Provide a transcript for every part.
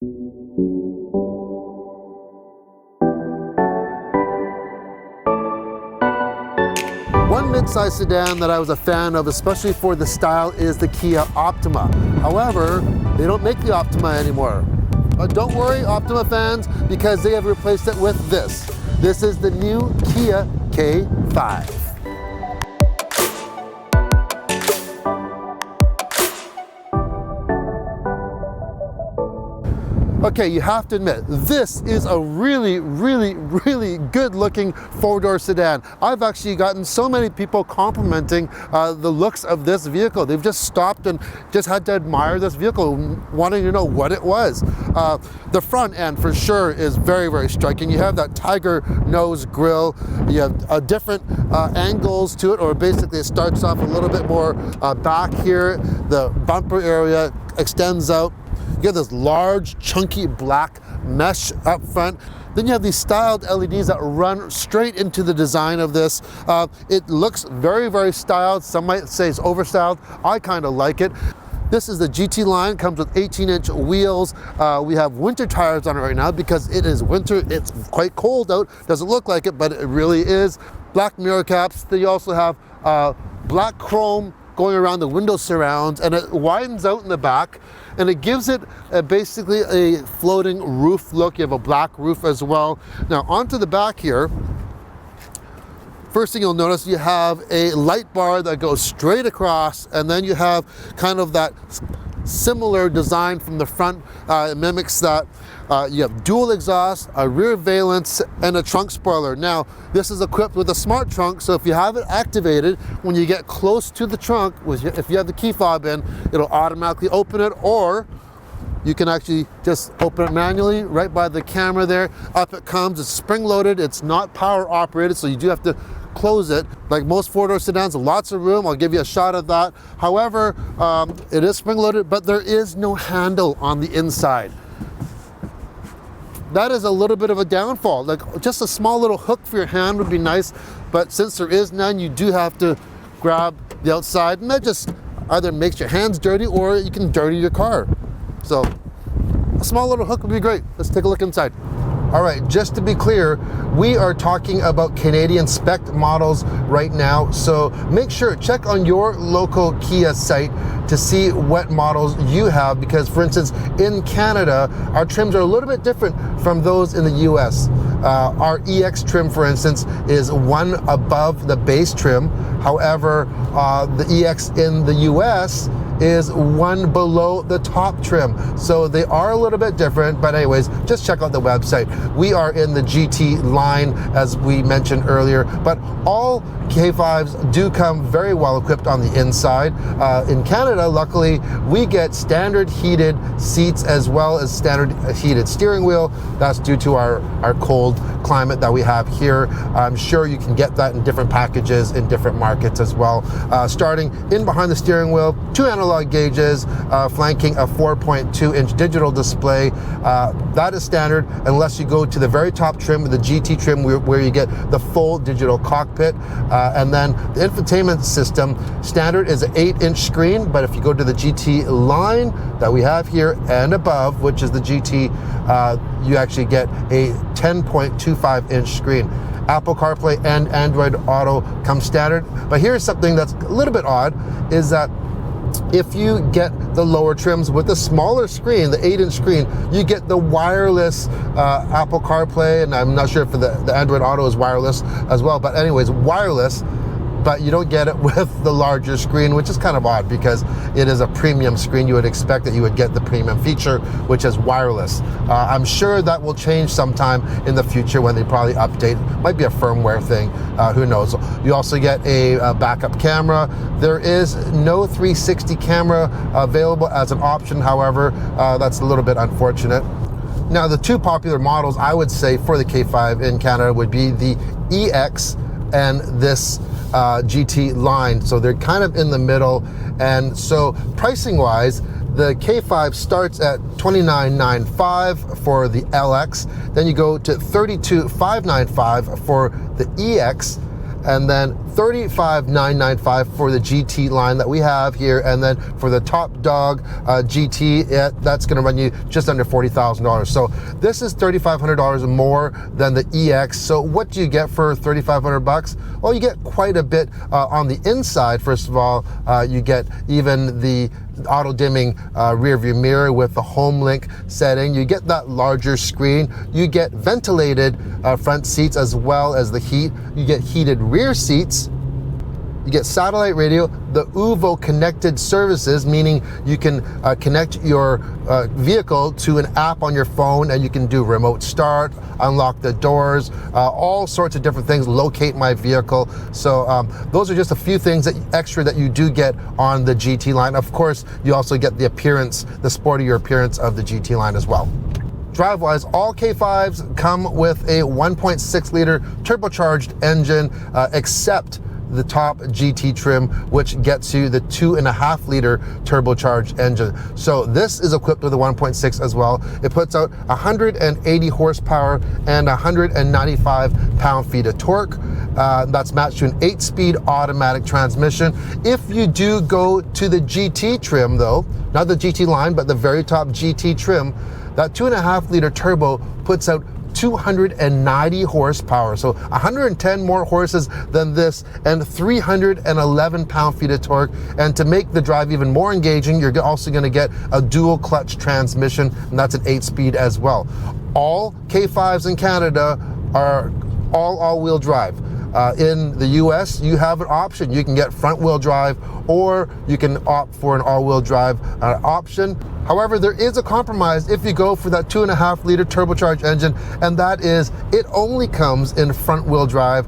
One mid-size sedan that I was a fan of, especially for the style, is the Kia Optima. However, they don't make the Optima anymore. But don't worry, Optima fans, because they have replaced it with this. This is the new Kia K5. Okay, you have to admit, this is a really good looking four-door sedan. I've actually gotten so many people complimenting the looks of this vehicle. They've just stopped and just had to admire this vehicle, wanting to know what it was. The front end for sure is very striking. You have that tiger nose grille. You have different angles to it, or basically it starts off a little bit more back here. The bumper area extends out. You have this large, chunky black mesh up front. Then you have these styled LEDs that run straight into the design of this. It looks very styled. Some might say it's overstyled. I kind of like it. This is the GT line, comes with 18-inch wheels. We have winter tires on it right now because it is winter. It's quite cold out. Doesn't look like it, but it really is. Black mirror caps. Then you also have black chrome going around the window surrounds, and it widens out in the back, and it gives it basically a floating roof look. You have a black roof as well. Now onto the back here, first thing you'll notice, you have a light bar that goes straight across, and then you have kind of that similar design from the front. It mimics that. You have dual exhaust, a rear valance, and a trunk spoiler. Now, this is equipped with a smart trunk, so if you have it activated, when you get close to the trunk, if you have the key fob in, it'll automatically open it, or you can actually just open it manually right by the camera there. Up it comes. It's spring-loaded. It's not power operated, so you do have to close it. Like most four-door sedans, lots of room. I'll give you a shot of that. However, it is spring-loaded, but there is no handle on the inside. That is a little bit of a downfall. Like just a small little hook for your hand would be nice, but since there is none, you do have to grab the outside, and that just either makes your hands dirty or you can dirty your car. So a small little hook would be great. Let's take a look inside. All right, just to be clear, we are talking about Canadian spec models right now, so make sure, check on your local Kia site to see what models you have, because for instance, in Canada, our trims are a little bit different from those in the US. Our EX trim, for instance, is one above the base trim. However, the EX in the US is one below the top trim. So they are a little bit different, but anyways, just check out the website. We are in the GT line, as we mentioned earlier, but all K5s do come very well equipped on the inside. In Canada, luckily, we get standard heated seats as well as standard heated steering wheel. That's due to our cold climate that we have here. I'm sure you can get that in different packages in different markets as well. Starting in behind the steering wheel, 2 analog gauges, flanking a 4.2-inch digital display. That is standard unless you go to the very top trim, the GT trim, where you get the full digital cockpit. And then the infotainment system, standard is an 8-inch screen, but if you go to the GT line that we have here and above, which is the GT, you actually get a 10.25-inch screen. Apple CarPlay and Android Auto come standard. But here's something that's a little bit odd, is that if you get the lower trims with the smaller screen, the 8-inch screen, you get the wireless Apple CarPlay, and I'm not sure if the Android Auto is wireless as well, but anyways, wireless, but you don't get it with the larger screen, which is kind of odd because it is a premium screen. You would expect that you would get the premium feature, which is wireless. I'm sure that will change sometime in the future when they probably update. Might be a firmware thing, who knows. You also get a backup camera. There is no 360 camera available as an option, however, that's a little bit unfortunate. Now, the two popular models I would say for the K5 in Canada would be the EX and this GT line, so they're kind of in the middle. And so pricing wise, the K5 starts at $29,995 for the LX, then you go to $32,595 for the EX, and then $35,995 for the GT line that we have here, and then for the top dog GT, that's going to run you just under $40,000. So this is $3,500 more than the EX. So what do you get for $3,500? Well, you get quite a bit on the inside. First of all, you get even the auto dimming rear view mirror with the home link setting. You get that larger screen. You get ventilated front seats as well as the heat. You get heated rear seats. You get satellite radio, the UVO connected services, meaning you can connect your vehicle to an app on your phone, and you can do remote start, unlock the doors, all sorts of different things, locate my vehicle. So those are just a few things extra that you do get on the GT line. Of course, you also get the appearance, the sportier appearance of the GT line as well. Drive-wise, all K5s come with a 1.6 liter turbocharged engine, except the top GT trim, which gets you the 2.5 liter turbocharged engine. So this is equipped with a 1.6 as well. It puts out 180 horsepower and 195 pound-feet of torque. That's matched to an 8-speed automatic transmission. If you do go to the GT trim though, not the GT line, but the very top GT trim, that 2.5 liter turbo puts out 290 horsepower, so 110 more horses than this, and 311 pound-feet of torque. And to make the drive even more engaging, you're also going to get a dual clutch transmission, and that's an 8-speed as well. All K5s in Canada are all-wheel drive. In the US, you have an option. You can get front-wheel drive, or you can opt for an all-wheel drive option. However, there is a compromise if you go for that 2.5 liter turbocharged engine, and that is it only comes in front-wheel drive.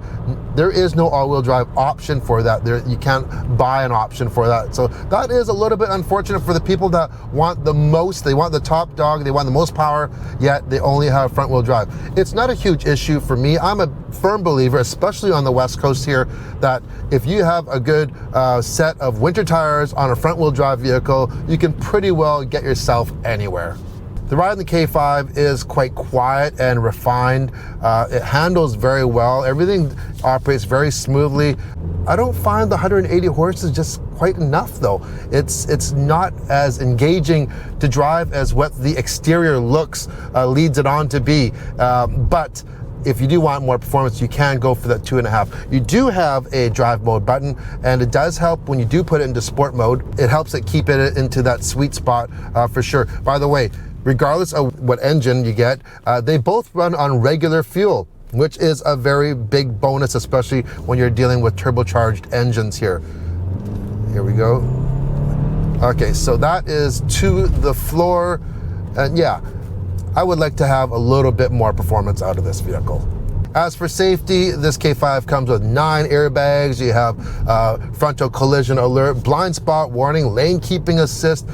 There is no all-wheel drive option for that. You can't buy an option for that. So that is a little bit unfortunate for the people that want the most. They want the top dog, they want the most power, yet they only have front-wheel drive. It's not a huge issue for me. I'm a firm believer, especially on the West Coast here, that if you have a good set of winter tires on a front-wheel drive vehicle, you can pretty well get yourself anywhere. The ride in the K5 is quite quiet and refined. It handles very well. Everything operates very smoothly. I don't find the 180 horses just quite enough though. It's not as engaging to drive as what the exterior looks leads it on to be. But if you do want more performance, you can go for that 2.5. You do have a drive mode button, and it does help when you do put it into sport mode. It helps it keep it into that sweet spot for sure. By the way, regardless of what engine you get, they both run on regular fuel, which is a very big bonus, especially when you're dealing with turbocharged engines here. Here we go. Okay, so that is to the floor, and yeah, I would like to have a little bit more performance out of this vehicle. As for safety, this K5 comes with 9 airbags. You have frontal collision alert, blind spot warning, lane keeping assist.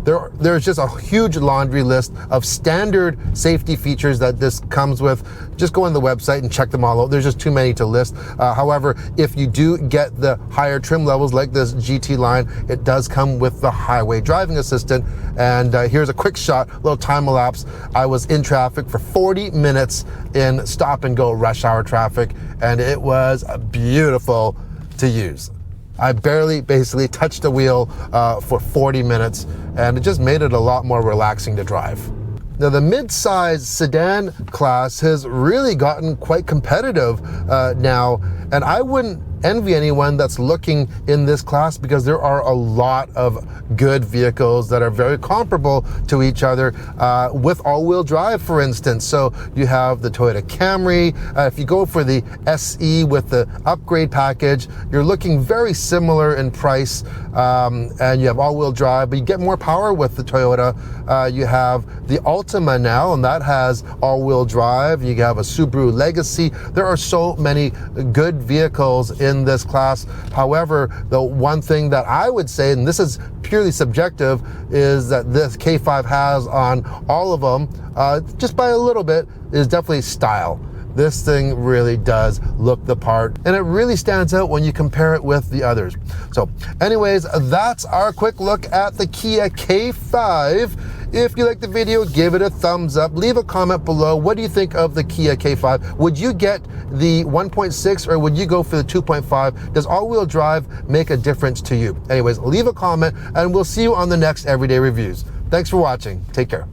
There's just a huge laundry list of standard safety features that this comes with. Just go on the website and check them all out. There's just too many to list. However, if you do get the higher trim levels like this GT line, it does come with the highway driving assistant. And here's a quick shot, little time elapse. I was in traffic for 40 minutes in stop and go rush hour traffic, and it was beautiful to use. I barely basically touched the wheel for 40 minutes, and it just made it a lot more relaxing to drive. Now, the mid-size sedan class has really gotten quite competitive now, and I wouldn't envy anyone that's looking in this class, because there are a lot of good vehicles that are very comparable to each other with all-wheel drive, for instance. So you have the Toyota Camry. If you go for the SE with the upgrade package, you're looking very similar in price, and you have all-wheel drive, but you get more power with the Toyota. You have the Optima now, and that has all-wheel drive. You have a Subaru Legacy. There are so many good vehicles in this class. However, the one thing that I would say, and this is purely subjective, is that this K5 has on all of them, just by a little bit, is definitely style. This thing really does look the part, and it really stands out when you compare it with the others. So anyways, that's our quick look at the Kia K5. If you like the video, give it a thumbs up. Leave a comment below. What do you think of the Kia K5? Would you get the 1.6 or would you go for the 2.5? Does all-wheel drive make a difference to you? Anyways, leave a comment and we'll see you on the next Everyday Reviews. Thanks for watching. Take care.